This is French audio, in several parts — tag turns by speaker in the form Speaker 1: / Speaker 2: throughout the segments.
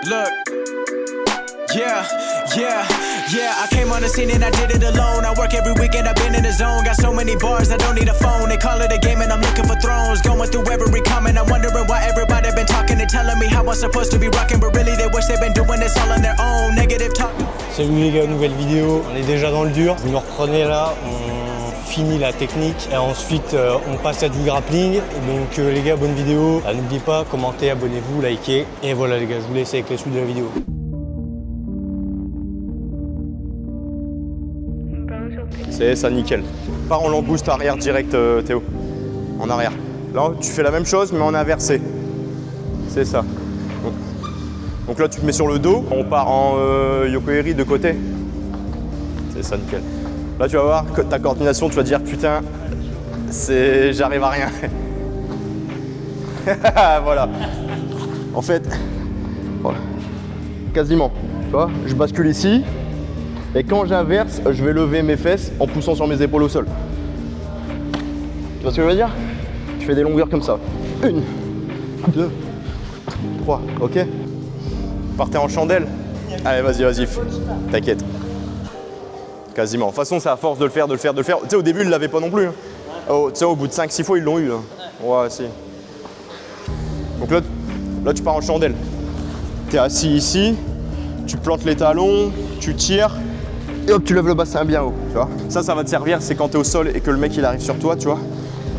Speaker 1: Look, yeah, I came on the scene and I did it alone. I work every weekend, I've been in the zone. Got so many bars, I don't need a phone. They call it a game and I'm looking for thrones. Going through every comment, I'm wondering why everybody been talking and telling me how I'm supposed to be rocking. But really they wish they've been doing this all on their own. Negative talk.
Speaker 2: Salut les gars, nouvelle vidéo. On est déjà dans le dur. Vous nous reprenez là, on finit la technique et ensuite on passe à du grappling. Donc les gars, bonne vidéo. N'oubliez pas, commentez, abonnez-vous, likez. Et voilà les gars, je vous laisse avec la suite de la vidéo.
Speaker 3: C'est ça, nickel. Pars en long boost arrière direct, Théo. En arrière. Là, tu fais la même chose, mais en inversé. C'est ça. Donc là, tu te mets sur le dos. On part en yokohiri de côté. C'est ça, nickel. Là, tu vas voir que ta coordination, tu vas dire putain, j'arrive à rien. Voilà. En fait, voilà. Quasiment. Tu vois, je bascule ici. Et quand j'inverse, je vais lever mes fesses en poussant sur mes épaules au sol. Tu vois ce que je veux dire? Je fais des longueurs comme ça. 1, 2, 3, ok? Partez en chandelle. Allez, vas-y. T'inquiète. Quasiment. De toute façon, c'est à force de le faire. Tu sais, au début, ils ne l'avaient pas non plus. Hein. Oh, tu sais, au bout de 5-6 fois, ils l'ont eu. Là. Ouais, si. Donc là, tu pars en chandelle. Tu es assis ici, tu plantes les talons, tu tires. Et hop, tu lèves le bassin bien haut, tu vois. Ça va te servir, c'est quand tu es au sol et que le mec il arrive sur toi, tu vois.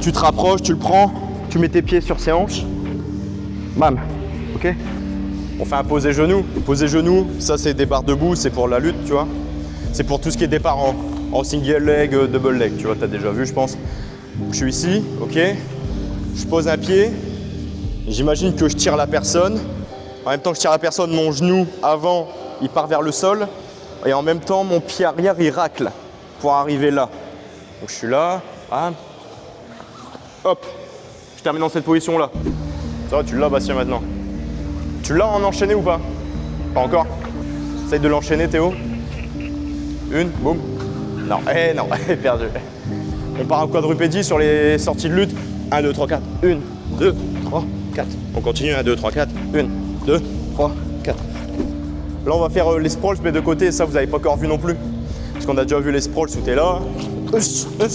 Speaker 3: Tu te rapproches, tu le prends, tu mets tes pieds sur ses hanches. Bam, ok. On fait un posé genou. Posé genou, ça c'est des barres debout, c'est pour la lutte, tu vois. C'est pour tout ce qui est départ en single leg, double leg, tu vois, tu as déjà vu, je pense. Je suis ici, ok. Je pose un pied. J'imagine que je tire la personne. En même temps que je tire la personne, mon genou avant, il part vers le sol. Et en même temps, mon pied arrière, il racle pour arriver là. Donc je suis là, ah. Hop, je termine dans cette position-là. Ça va, tu l'as, Bastien, maintenant. Tu l'as en enchaîné ou pas? Pas encore. Essaye de l'enchaîner, Théo. Une, boum. Non, perdu. On part en quadrupédie sur les sorties de lutte. 1, 2, 3, 4. 1, 2, 3, 4. On continue, 1, 2, 3, 4. 1, 2, 3, 4. Là, on va faire les sprawls, mais de côté, ça, vous n'avez pas encore vu non plus. Parce qu'on a déjà vu les sprawls où tu es là,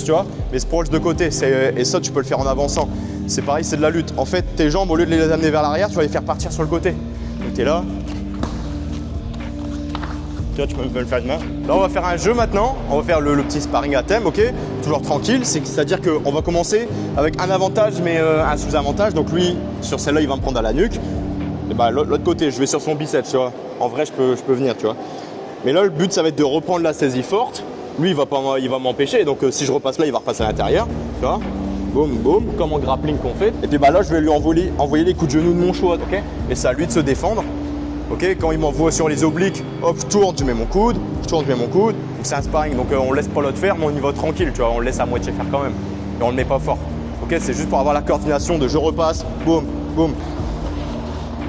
Speaker 3: tu vois. Les sprawls de côté, et ça, tu peux le faire en avançant. C'est pareil, c'est de la lutte. En fait, tes jambes, au lieu de les amener vers l'arrière, tu vas les faire partir sur le côté. Donc, tu es là. Tu vois, tu peux le faire une main. Là, on va faire un jeu maintenant. On va faire le petit sparring à thème, ok. Toujours tranquille. C'est-à-dire qu'on va commencer avec un avantage, mais un sous-avantage. Donc, lui, sur celle-là, il va me prendre à la nuque. Et bah, l'autre côté, je vais sur son biceps, tu vois. En vrai, je peux venir, tu vois. Mais là, le but, ça va être de reprendre la saisie forte. Lui, il va m'empêcher. Donc, si je repasse là, il va repasser à l'intérieur. Tu vois. Boum, boum, comme en grappling qu'on fait. Et puis bah, là, je vais lui envoyer les coups de genou de mon choix, ok. Et c'est à lui de se défendre. Ok. Quand il m'envoie sur les obliques, hop, je tourne, je mets mon coude. Donc, c'est un sparring. Donc, on laisse pas l'autre faire, mais on y va tranquille, tu vois. On le laisse à moitié faire quand même. Et on le met pas fort. Ok. C'est juste pour avoir la coordination de je repasse, boum, boum.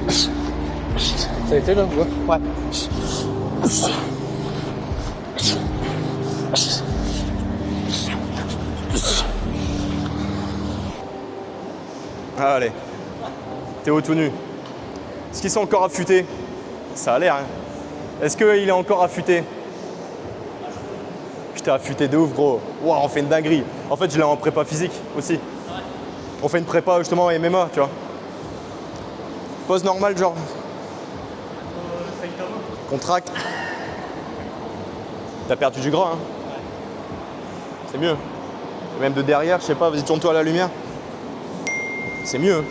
Speaker 2: Ça a été là, ouais.
Speaker 3: Allez, Théo tout nu. Est-ce qu'ils sont encore affûtés? Ça a l'air, hein. Est-ce qu'il est encore affûté? Putain, affûté de ouf, gros. Wow, on fait une dinguerie. En fait, je l'ai en prépa physique aussi. On fait une prépa justement en MMA, tu vois. Pose normale, genre. Contracte. T'as perdu du gras, hein. C'est mieux. Même de derrière, je sais pas, vas-y, tourne-toi à la lumière. C'est mieux.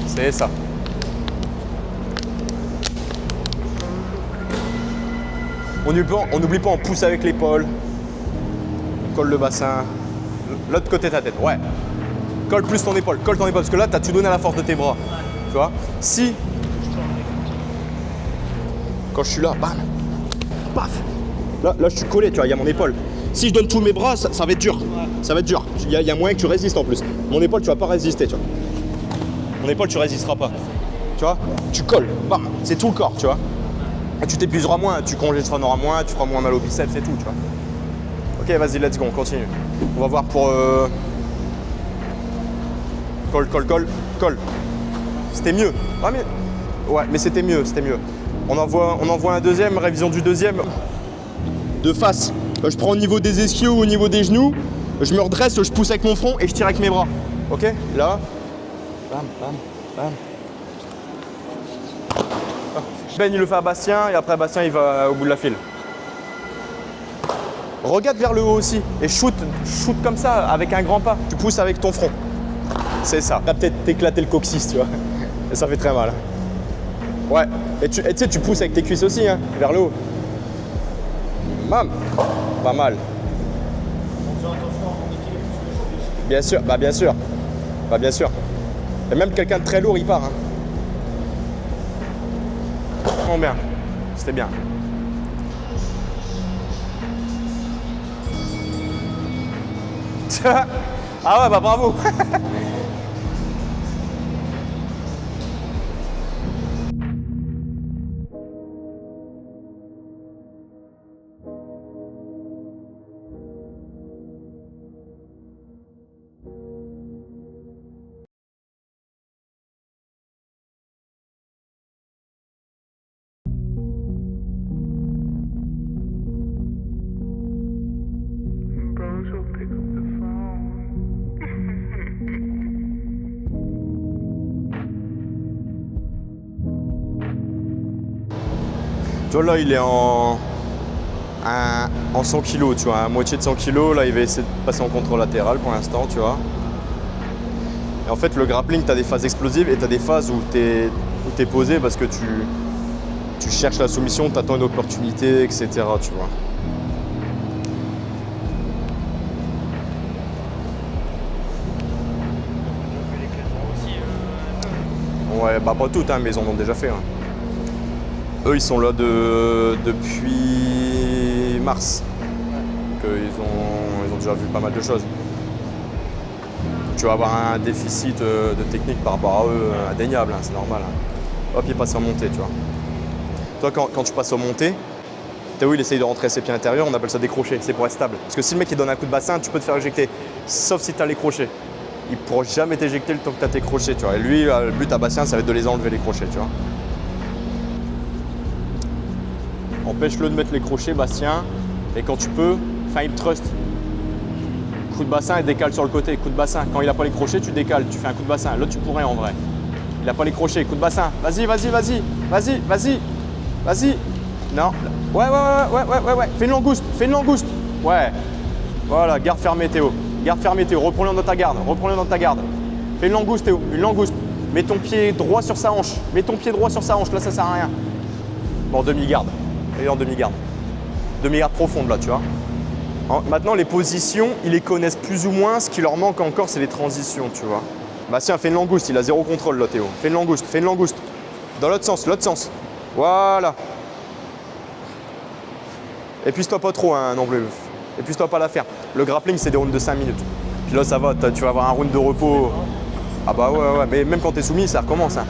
Speaker 3: C'est ça. On n'oublie pas, on pousse avec l'épaule. Colle le bassin. L'autre côté de ta tête, ouais. Colle plus ton épaule, parce que là, tu as tout donné à la force de tes bras. Tu vois? Si, quand je suis là, bam, paf. Là, je suis collé, tu vois, il y a mon épaule. Si je donne tous mes bras, ça va être dur. Ça va être dur. Il y a moyen que tu résistes en plus. Mon épaule, tu vas pas résister, tu vois. Mon épaule, tu résisteras pas. Tu vois? Tu colles, bam, c'est tout le corps, tu vois. Et tu t'épuiseras moins, tu congestionneras moins, tu feras moins mal au biceps et tout, tu vois. Ok, vas-y, let's go, on continue. On va voir pour... Colle. C'était mieux. Ouais, mais c'était mieux. On envoie un deuxième, révision du deuxième. De face. Je prends au niveau des ischios, au niveau des genoux. Je me redresse, je pousse avec mon front et je tire avec mes bras. Ok? Là. Bam. Ben il le fait à Bastien et après Bastien il va au bout de la file. Regarde vers le haut aussi et shoot comme ça avec un grand pas. Tu pousses avec ton front. C'est ça. Tu vas peut-être t'éclater le coccyx, tu vois. Et ça fait très mal. Ouais. Et tu sais, tu pousses avec tes cuisses aussi, hein, vers le haut. Bam. Pas mal. Bien sûr, bien sûr. Et même quelqu'un de très lourd, il part. Hein. Oh bien. C'était bien. Ah ouais, bah bravo. Tu vois, là, il est en 100 kg, tu vois, à moitié de 100 kg. Là, il va essayer de passer en contrôle latéral pour l'instant, tu vois. Et en fait, le grappling, tu as des phases explosives et tu as des phases où tu es posé parce que tu cherches la soumission, tu attends une opportunité, etc. Tu vois. Ouais, bah pas toutes, hein, mais ils en ont déjà fait. Hein. Eux, ils sont là depuis mars. Donc, ils ont déjà vu pas mal de choses. Tu vas avoir un déficit de technique par rapport à eux indéniable, hein, c'est normal. Hein. Hop, il passe en montée, tu vois. Toi, quand tu passes en montée, t'as vu, il essaye de rentrer ses pieds intérieurs, on appelle ça décrocher, c'est pour être stable. Parce que si le mec il donne un coup de bassin, tu peux te faire éjecter, sauf si tu as les crochets. Il ne pourra jamais t'éjecter le temps que tu as tes crochets, tu vois. Et lui, le but à Bastien, ça va être de les enlever les crochets, tu vois. Empêche-le de mettre les crochets, Bastien. Et quand tu peux, fais un hip thrust. Coup de bassin et décale sur le côté. Coup de bassin. Quand il n'a pas les crochets, tu décales. Tu fais un coup de bassin. Là, tu pourrais en vrai. Il n'a pas les crochets. Coup de bassin. Vas-y. Non. Ouais. Fais une langouste. Ouais. Voilà, garde fermée, Théo. Reprends-le dans ta garde. Fais une langouste, Théo. Une langouste. Mets ton pied droit sur sa hanche. Là, ça sert à rien. Bon, demi-garde. Il est en demi-garde. Demi-garde profonde, là, tu vois. Maintenant, les positions, ils les connaissent plus ou moins. Ce qui leur manque encore, c'est les transitions, tu vois. Bastien, fais une langouste. Il a zéro contrôle, là, Théo. Fais une langouste. Dans l'autre sens. Voilà. Épuise-toi pas trop, hein, non plus. Épuise-toi pas à la faire. Le grappling, c'est des rounds de 5 minutes. Puis là, ça va. Tu vas avoir un round de repos. Ah bah ouais. Mais même quand t'es soumis, ça recommence. Hein.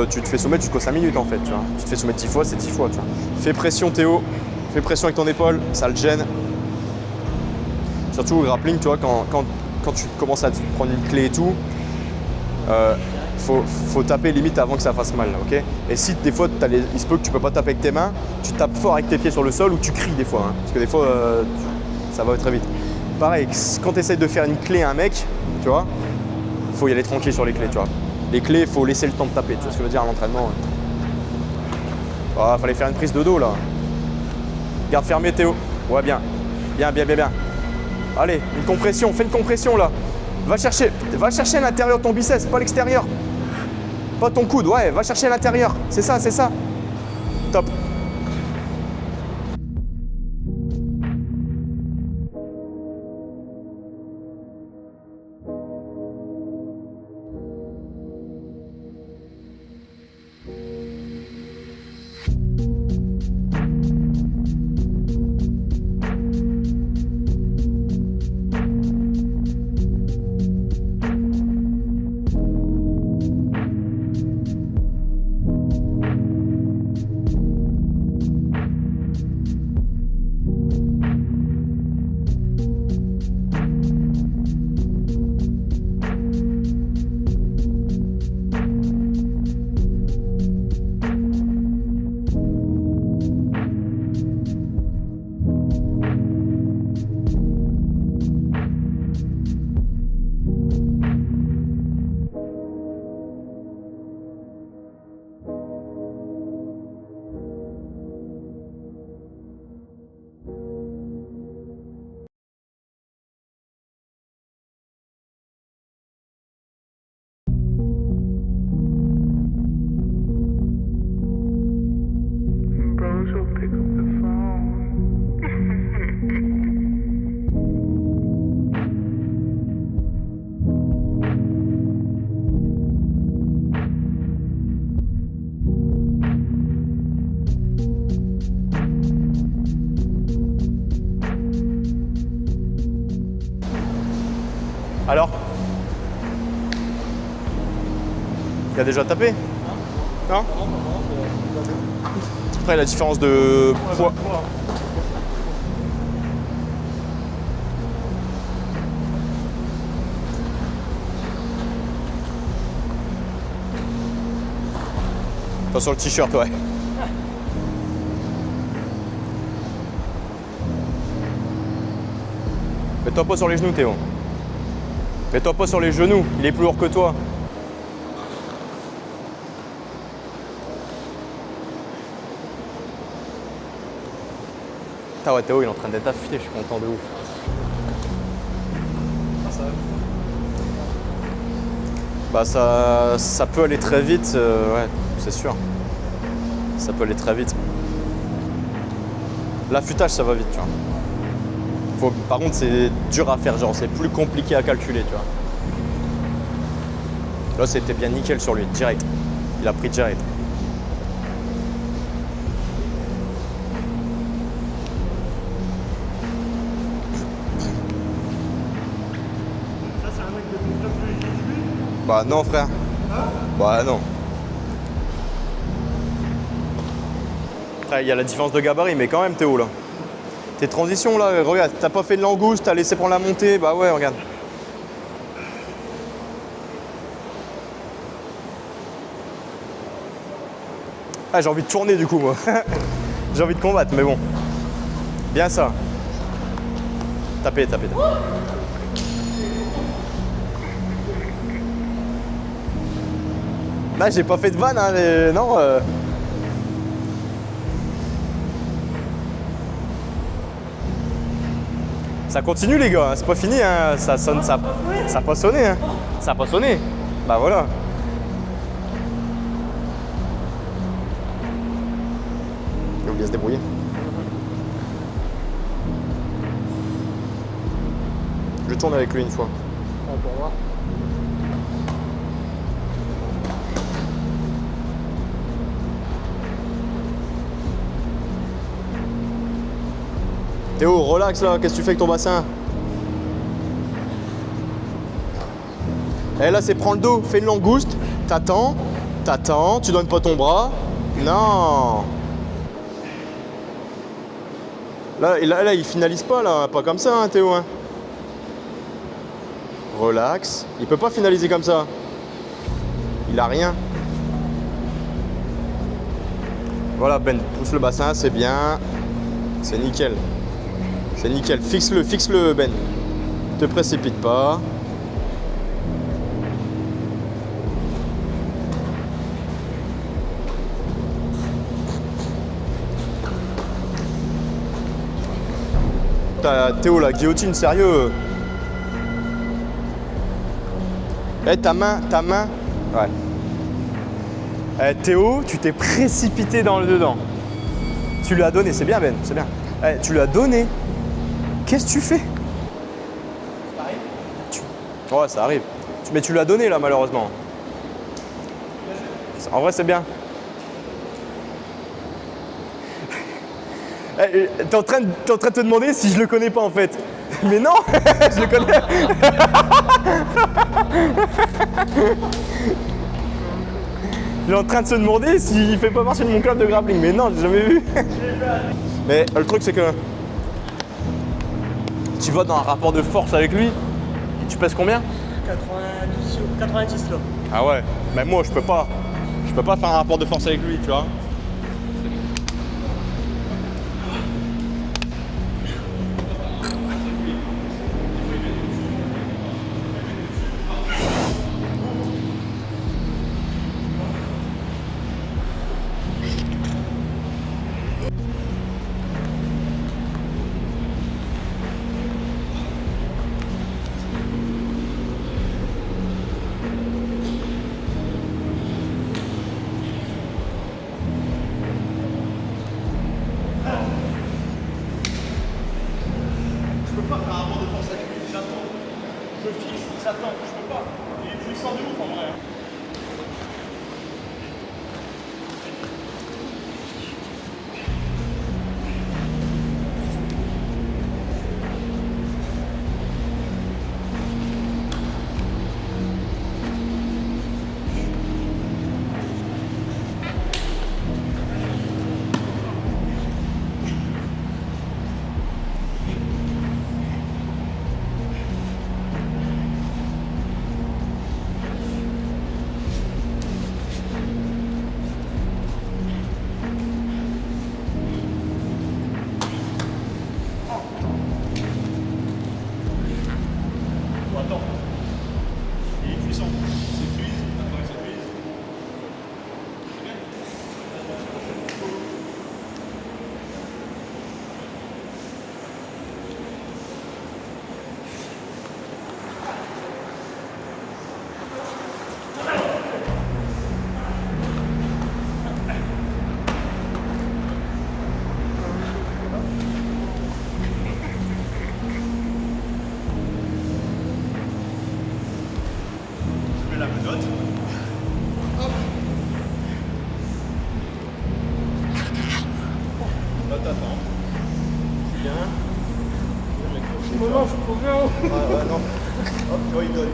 Speaker 3: Tu te fais soumettre jusqu'aux 5 minutes, en fait. Tu vois. Tu te fais soumettre 10 fois, c'est 10 fois, tu vois. Fais pression, Théo. Fais pression avec ton épaule, ça le gêne. Surtout au grappling, tu vois, quand tu commences à te prendre une clé et tout, faut taper limite avant que ça fasse mal, ok? Et si des fois, il se peut que tu peux pas taper avec tes mains, tu tapes fort avec tes pieds sur le sol ou tu cries des fois, hein, parce que des fois, ça va très vite. Pareil, quand tu essaies de faire une clé à un mec, tu vois, faut y aller tranquille sur les clés, tu vois. Les clés, il faut laisser le temps de taper, tu vois ce que je veux dire à l'entraînement. Ah, fallait faire une prise de dos là. Garde fermé, Théo. Ouais, bien. Allez, une compression, fais une compression là. Va chercher à l'intérieur de ton biceps, pas l'extérieur. Pas ton coude, ouais, va chercher à l'intérieur. C'est ça. Top. Alors? Il a déjà tapé? Non? Après, la différence de poids. Pas sur le t-shirt, ouais. Mets-toi pas sur les genoux, Théo. Mets-toi pas sur les genoux, il est plus lourd que toi. Ah ouais, Théo, il est en train d'être affûté, je suis content de ouf. Bah ça peut aller très vite, ouais, c'est sûr. Ça peut aller très vite. L'affûtage, ça va vite, tu vois. Par contre, c'est dur à faire, genre c'est plus compliqué à calculer, tu vois. Là, c'était bien nickel sur lui, direct. Il a pris direct.
Speaker 4: Ça, c'est un mec de ton club que j'ai vu.
Speaker 3: Bah non, frère. Bah non. Après, il y a la différence de gabarit, mais quand même, Théo, là. Tes transitions, là, regarde, t'as pas fait de langouste, t'as laissé prendre la montée, bah ouais, regarde. Ah, j'ai envie de tourner, du coup, moi. J'ai envie de combattre, mais bon. Bien ça. Tapez, tapez, tapez. Là, j'ai pas fait de vanne, hein, mais non. Ça continue, les gars, hein, c'est pas fini, hein. Ça sonne, ça a pas sonné, hein. Ça a pas sonné. Bah voilà. Il faut bien se débrouiller. Je tourne avec lui une fois.
Speaker 2: Pour voir.
Speaker 3: Théo, relax là, qu'est-ce que tu fais avec ton bassin? Eh là, c'est prends le dos, fais une langouste, t'attends, tu donnes pas ton bras. Non. Là, il finalise pas là, pas comme ça, hein, Théo. Hein. Relax, il peut pas finaliser comme ça. Il a rien. Voilà, Ben, pousse le bassin, c'est bien. C'est nickel. C'est nickel. Fixe-le, Ben. Te précipite pas. Théo, la guillotine, sérieux. Eh, ta main. Ouais. Eh, Théo, tu t'es précipité dans le dedans. Tu lui as donné, c'est bien, Ben, c'est bien. Eh, tu lui as donné. Qu'est-ce que tu fais? Ça arrive. Ouais, ça arrive. Mais tu lui as donné, là, malheureusement. En vrai, c'est bien. T'es en train de te demander si je le connais pas en fait. Mais non, je le connais. Il est en train de se demander s'il fait pas partie de mon club de grappling. Mais non, j'ai jamais vu. Mais le truc c'est que tu vas dans un rapport de force avec lui. Tu pèses combien?
Speaker 4: 90 kilos.
Speaker 3: Ah ouais. Mais moi je peux pas faire un rapport de force avec lui, tu vois.
Speaker 4: temps. Il est puissant. C'est fluide. Après, c'est fluide. Je mets la menotte. Là, t'attends. Bien.
Speaker 3: Non, non, je suis trop bien. Ouais, ouais, non. Hop, tu vois, il donne.